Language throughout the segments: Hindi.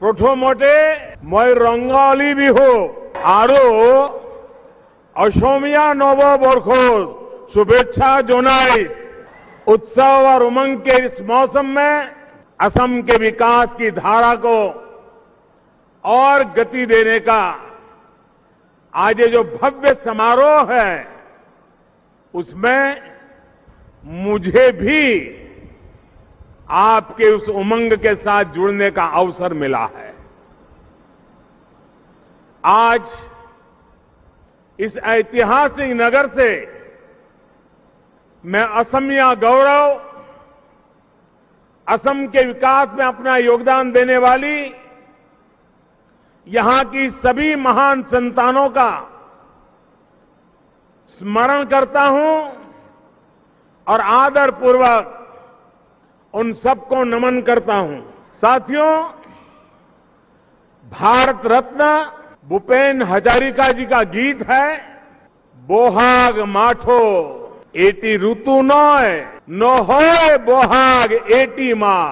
প্রথমতে মই রঙালী বিহু আৰু অসমীয়া নৱবৰ্ষ शुभेच्छा जोनाइस। उत्सव और उमंग के इस मौसम में असम के विकास की धारा को और गति देने का आज ये जो भव्य समारोह है उसमें मुझे भी आपके उस उमंग के साथ जुड़ने का अवसर मिला है। आज इस ऐतिहासिक नगर से मैं असमिया गौरव, असम के विकास में अपना योगदान देने वाली यहां की सभी महान संतानों का स्मरण करता हूं और आदरपूर्वक उन सबको नमन करता हूं। साथियों, भारत रत्न भूपेन हजारिका जी का गीत है, बोहाग माठो एटी ऋतु नय न होय बोहाग एटी माँ,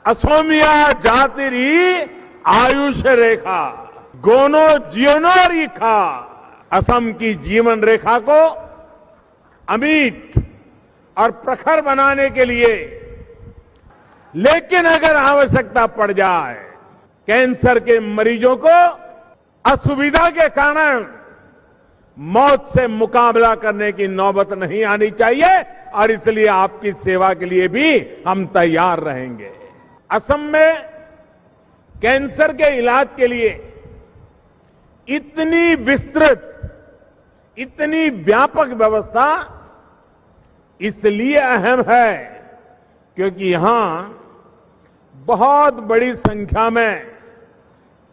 असमिया जातिरी आयुष रेखा गोनो जीवनो रेखा। असम की जीवन रेखा को अमिट और प्रखर बनाने के लिए, लेकिन अगर आवश्यकता पड़ जाए कैंसर के मरीजों को असुविधा के कारण मौत से मुकाबला करने की नौबत नहीं आनी चाहिए और इसलिए आपकी सेवा के लिए भी हम तैयार रहेंगे। असम में कैंसर के इलाज के लिए इतनी विस्तृत, इतनी व्यापक व्यवस्था इसलिए अहम है क्योंकि यहां बहुत बड़ी संख्या में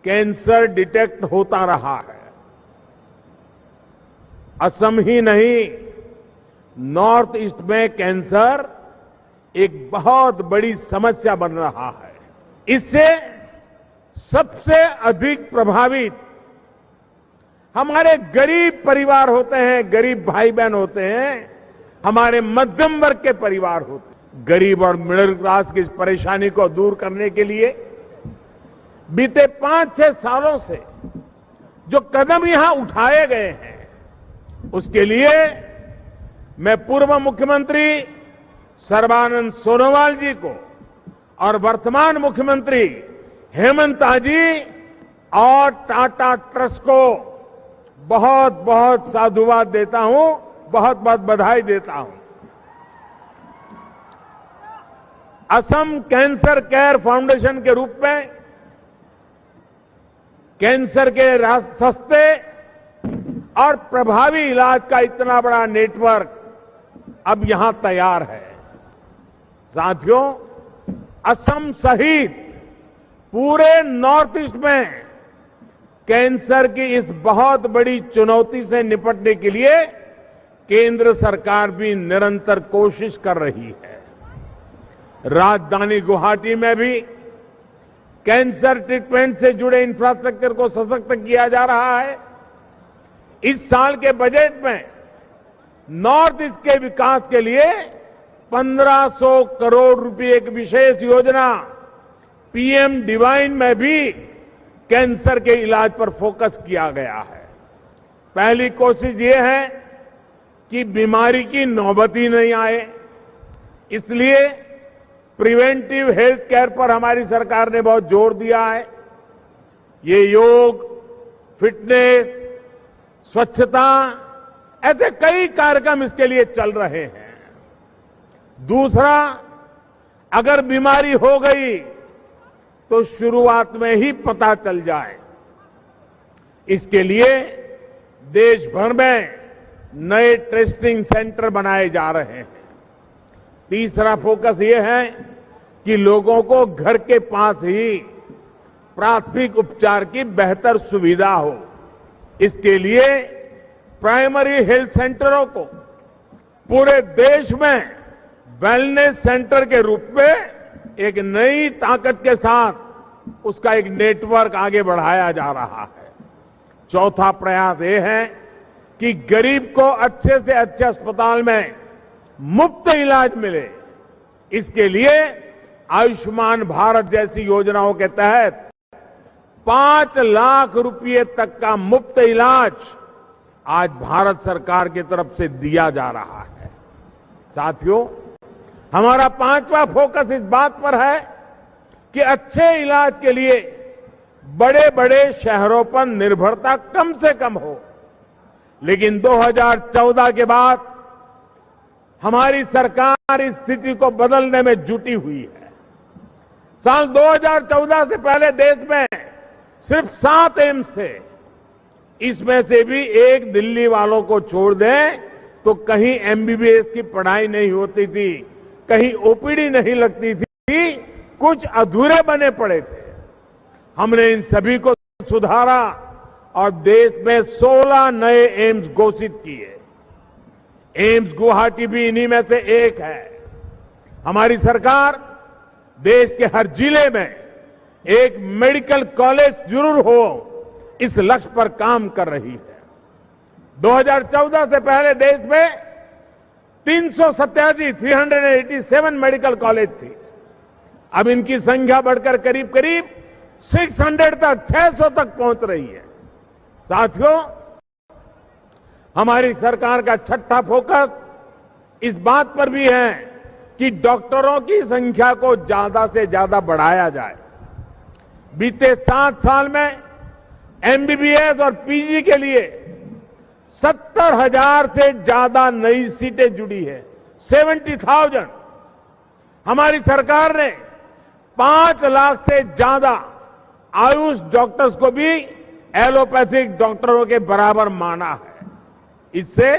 कैंसर डिटेक्ट होता रहा है। असम ही नहीं, नॉर्थ ईस्ट में कैंसर एक बहुत बड़ी समस्या बन रहा है। इससे सबसे अधिक प्रभावित हमारे गरीब परिवार होते हैं, गरीब भाई बहन होते हैं, हमारे मध्यम वर्ग के परिवार होते हैं। गरीब और मिडिल क्लास की इस परेशानी को दूर करने के लिए बीते 5-6 सालों से जो कदम यहां उठाए गए हैं उसके लिए मैं पूर्व मुख्यमंत्री सर्बानंद सोनोवाल जी को और वर्तमान मुख्यमंत्री हेमंत जी और टाटा ट्रस्ट को बहुत बहुत साधुवाद देता हूं, बहुत बहुत बधाई देता हूं। असम कैंसर केयर फाउंडेशन के रूप में कैंसर के सस्ते और प्रभावी इलाज का इतना बड़ा नेटवर्क अब यहां तैयार है। साथियों, असम सहित पूरे नॉर्थ ईस्ट में कैंसर की इस बहुत बड़ी चुनौती से निपटने के लिए केंद्र सरकार भी निरंतर कोशिश कर रही है। राजधानी गुवाहाटी में भी कैंसर ट्रीटमेंट से जुड़े इंफ्रास्ट्रक्चर को सशक्त किया जा रहा है। इस साल के बजट में नॉर्थ ईस्ट के विकास के लिए 1500 करोड़ रुपए एक विशेष योजना पीएम डिवाइन में भी कैंसर के इलाज पर फोकस किया गया है। पहली कोशिश ये है कि बीमारी की नौबत ही नहीं आए, इसलिए प्रिवेंटिव हेल्थ केयर पर हमारी सरकार ने बहुत जोर दिया है। ये योग, फिटनेस, स्वच्छता, ऐसे कई कार्यक्रम इसके लिए चल रहे हैं। दूसरा, अगर बीमारी हो गई तो शुरुआत में ही पता चल जाए, इसके लिए देश भर में नए टेस्टिंग सेंटर बनाए जा रहे हैं। तीसरा फोकस ये है कि लोगों को घर के पास ही प्राथमिक उपचार की बेहतर सुविधा हो। इसके लिए प्राइमरी हेल्थ सेंटरों को पूरे देश में वेलनेस सेंटर के रूप में एक नई ताकत के साथ उसका एक नेटवर्क आगे बढ़ाया जा रहा है। चौथा प्रयास ये है कि गरीब को अच्छे से अच्छे अस्पताल में मुफ्त इलाज मिले। इसके लिए आयुष्मान भारत जैसी योजनाओं के तहत 5 लाख रुपए तक का मुफ्त इलाज आज भारत सरकार की तरफ से दिया जा रहा है। साथियों, हमारा 5वां फोकस इस बात पर है कि अच्छे इलाज के लिए बड़े बड़े शहरों पर निर्भरता कम से कम हो। लेकिन 2014 के बाद हमारी सरकार इस स्थिति को बदलने में जुटी हुई है। साल 2014 से पहले देश में सिर्फ 7 एम्स थे। इसमें से भी एक दिल्ली वालों को छोड़ दें तो कहीं एमबीबीएस की पढ़ाई नहीं होती थी, कहीं ओपीडी नहीं लगती थी, कुछ अधूरे बने पड़े थे। हमने इन सभी को सुधारा और देश में 16 नए एम्स घोषित किए। एम्स गुवाहाटी भी इन्हीं में से एक है। हमारी सरकार देश के हर जिले में एक मेडिकल कॉलेज जरूर हो, इस लक्ष्य पर काम कर रही है। 2014 से पहले देश में 387 मेडिकल कॉलेज थी। अब इनकी संख्या बढ़कर करीब करीब 600 तक 600 तक पहुंच रही है। साथियों, हमारी सरकार का छठा फोकस इस बात पर भी है कि डॉक्टरों की संख्या को ज्यादा से ज्यादा बढ़ाया जाए। बीते 7 साल में एमबीबीएस और पीजी के लिए 70,000 से ज्यादा नई सीटें जुड़ी है। 70,000। हमारी सरकार ने 5 लाख से ज्यादा आयुष डॉक्टर्स को भी एलोपैथिक डॉक्टरों के बराबर माना है। इससे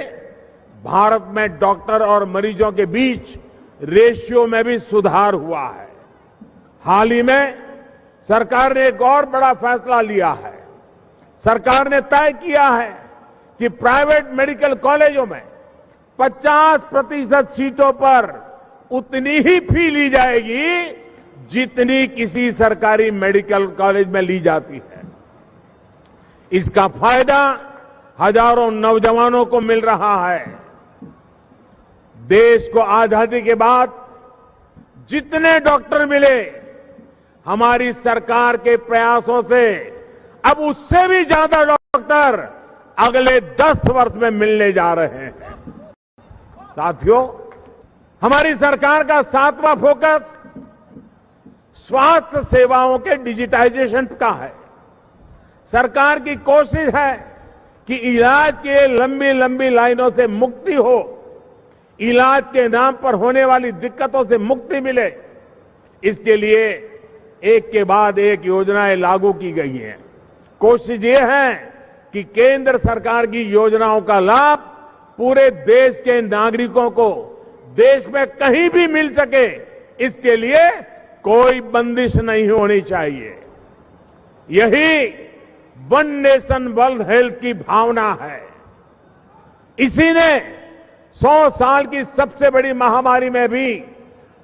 भारत में डॉक्टर और मरीजों के बीच रेशियो में भी सुधार हुआ है। हाल ही में सरकार ने एक और बड़ा फैसला लिया है। सरकार ने तय किया है कि प्राइवेट मेडिकल कॉलेजों में 50% सीटों पर उतनी ही फी ली जाएगी जितनी किसी सरकारी मेडिकल कॉलेज में ली जाती है। इसका फायदा हजारों नौजवानों को मिल रहा है। देश को आजादी के बाद जितने डॉक्टर मिले, हमारी सरकार के प्रयासों से अब उससे भी ज्यादा डॉक्टर अगले 10 वर्ष में मिलने जा रहे हैं। साथियों, हमारी सरकार का 7वां फोकस स्वास्थ्य सेवाओं के डिजिटाइजेशन का है। सरकार की कोशिश है कि इलाज के लंबी लंबी लाइनों से मुक्ति हो, इलाज के नाम पर होने वाली दिक्कतों से मुक्ति मिले। इसके लिए एक के बाद एक योजनाएं लागू की गई हैं। कोशिश ये है कि केंद्र सरकार की योजनाओं का लाभ पूरे देश के नागरिकों को देश में कहीं भी मिल सके, इसके लिए कोई बंदिश नहीं होनी चाहिए। यही वन नेशन वन हेल्थ की भावना है। इसी ने 100 साल की सबसे बड़ी महामारी में भी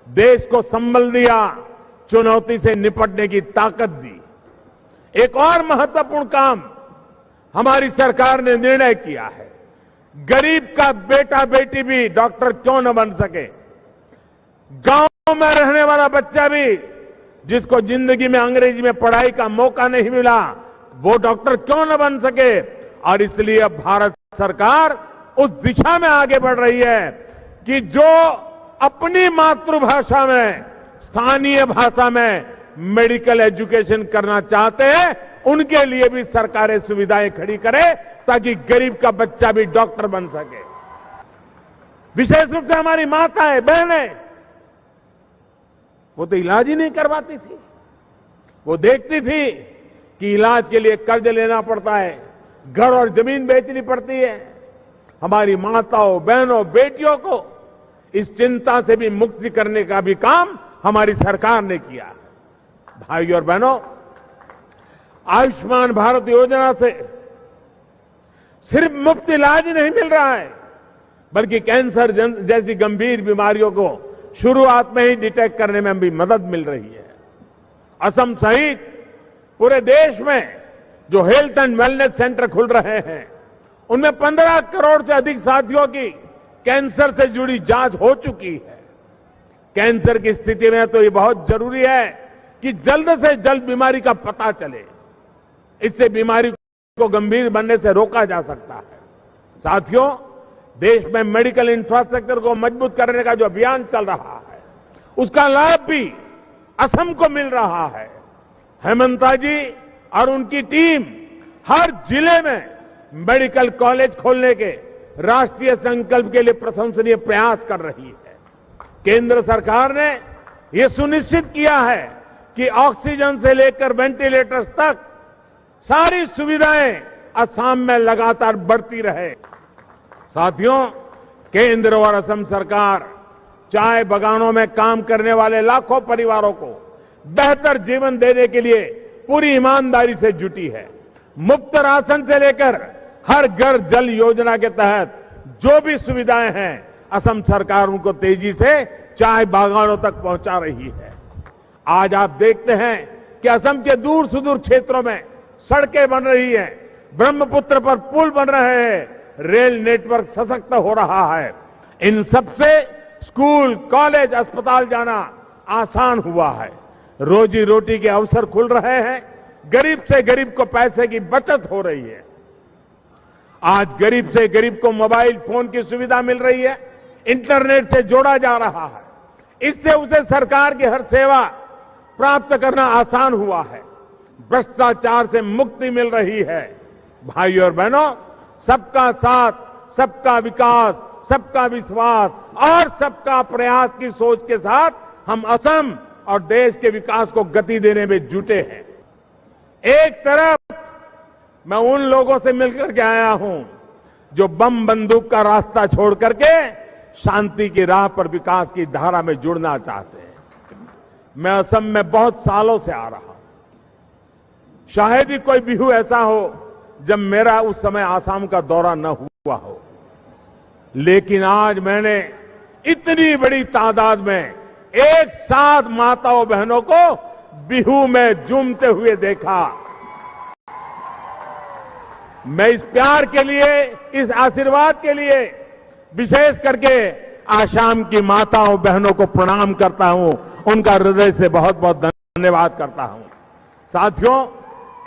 देश को संबल दिया, चुनौती से निपटने की ताकत दी। एक और महत्वपूर्ण काम हमारी सरकार ने निर्णय किया है। गरीब का बेटा बेटी भी डॉक्टर क्यों न बन सके, गांव में रहने वाला बच्चा भी जिसको जिंदगी में अंग्रेजी में पढ़ाई का मौका नहीं मिला, वो डॉक्टर क्यों न बन सके। और इसलिए अब भारत सरकार उस दिशा में आगे बढ़ रही है कि जो अपनी मातृभाषा में, स्थानीय भाषा में मेडिकल एजुकेशन करना चाहते हैं, उनके लिए भी सरकारें सुविधाएं खड़ी करे ताकि गरीब का बच्चा भी डॉक्टर बन सके। विशेष रूप से हमारी माताएं, बहनें, वो तो इलाज ही नहीं करवाती थी। वो देखती थी कि इलाज के लिए कर्ज लेना पड़ता है, घर और जमीन बेचनी पड़ती है। हमारी माताओं, बहनों, बेटियों को इस चिंता से भी मुक्ति करने का भी काम हमारी सरकार ने किया। भाइयों और बहनों, आयुष्मान भारत योजना से सिर्फ मुफ्त इलाज ही नहीं मिल रहा है, बल्कि कैंसर जैसी गंभीर बीमारियों को शुरुआत में ही डिटेक्ट करने में भी मदद मिल रही है। असम सहित पूरे देश में जो हेल्थ एंड वेलनेस सेंटर खुल रहे हैं, उनमें 15 करोड़ से अधिक साथियों की कैंसर से जुड़ी जांच हो चुकी है। कैंसर की स्थिति में तो ये बहुत जरूरी है कि जल्द से जल्द बीमारी का पता चले। इससे बीमारी को गंभीर बनने से रोका जा सकता है। साथियों, देश में मेडिकल इंफ्रास्ट्रक्चर को मजबूत करने का जो अभियान चल रहा है, उसका लाभ भी असम को मिल रहा है। हेमंता जी और उनकी टीम हर जिले में मेडिकल कॉलेज खोलने के राष्ट्रीय संकल्प के लिए प्रशंसनीय प्रयास कर रही है। केंद्र सरकार ने यह सुनिश्चित किया है कि ऑक्सीजन से लेकर वेंटिलेटर्स तक सारी सुविधाएं असम में लगातार बढ़ती रहे। साथियों, केंद्र और असम सरकार चाय बागानों में काम करने वाले लाखों परिवारों को बेहतर जीवन देने के लिए पूरी ईमानदारी से जुटी है। मुफ्त राशन से लेकर हर घर जल योजना के तहत जो भी सुविधाएं हैं, असम सरकार उनको तेजी से चाय बागानों तक पहुंचा रही है। आज आप देखते हैं कि असम के दूर सुदूर क्षेत्रों में सड़कें बन रही हैं, ब्रह्मपुत्र पर पुल बन रहे हैं, रेल नेटवर्क सशक्त हो रहा है। इन सबसे स्कूल, कॉलेज, अस्पताल जाना आसान हुआ है। रोजी रोटी के अवसर खुल रहे हैं, गरीब से गरीब को पैसे की बचत हो रही है। आज गरीब से गरीब को मोबाइल फोन की सुविधा मिल रही है, इंटरनेट से जोड़ा जा रहा है। इससे उसे सरकार की हर सेवा प्राप्त करना आसान हुआ है। भ्रष्टाचार से मुक्ति मिल रही है। भाइयों और बहनों, सबका साथ, सबका विकास, सबका विश्वास और सबका प्रयास की सोच के साथ हम असम और देश के विकास को गति देने में जुटे हैं। एक तरफ मैं उन लोगों से मिलकर के आया हूं जो बम बंदूक का रास्ता छोड़ करके शांति की राह पर विकास की धारा में जुड़ना चाहते हैं। मैं असम में बहुत सालों से आ रहा हूं। शायद ही कोई बिहू ऐसा हो जब मेरा उस समय आसाम का दौरा न हुआ हो, लेकिन आज मैंने इतनी बड़ी तादाद में एक साथ माताओं बहनों को बिहू में झूमते हुए देखा। मैं इस प्यार के लिए, इस आशीर्वाद के लिए विशेष करके आसाम की माताओं बहनों को प्रणाम करता हूं, उनका हृदय से बहुत बहुत धन्यवाद करता हूं। साथियों,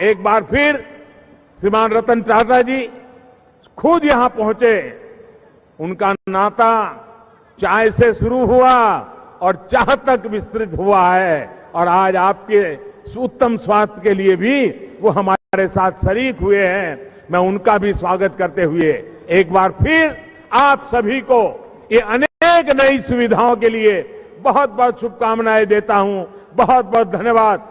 एक बार फिर श्रीमान रतन टाटा जी खुद यहां पहुंचे। उनका नाता चाय से शुरू हुआ और चाह तक विस्तृत हुआ है, और आज आपके उत्तम स्वास्थ्य के लिए भी वो हमारे साथ शरीक हुए हैं। मैं उनका भी स्वागत करते हुए एक बार फिर आप सभी को ये अनेक नई सुविधाओं के लिए बहुत बहुत शुभकामनाएं देता हूं। बहुत बहुत धन्यवाद।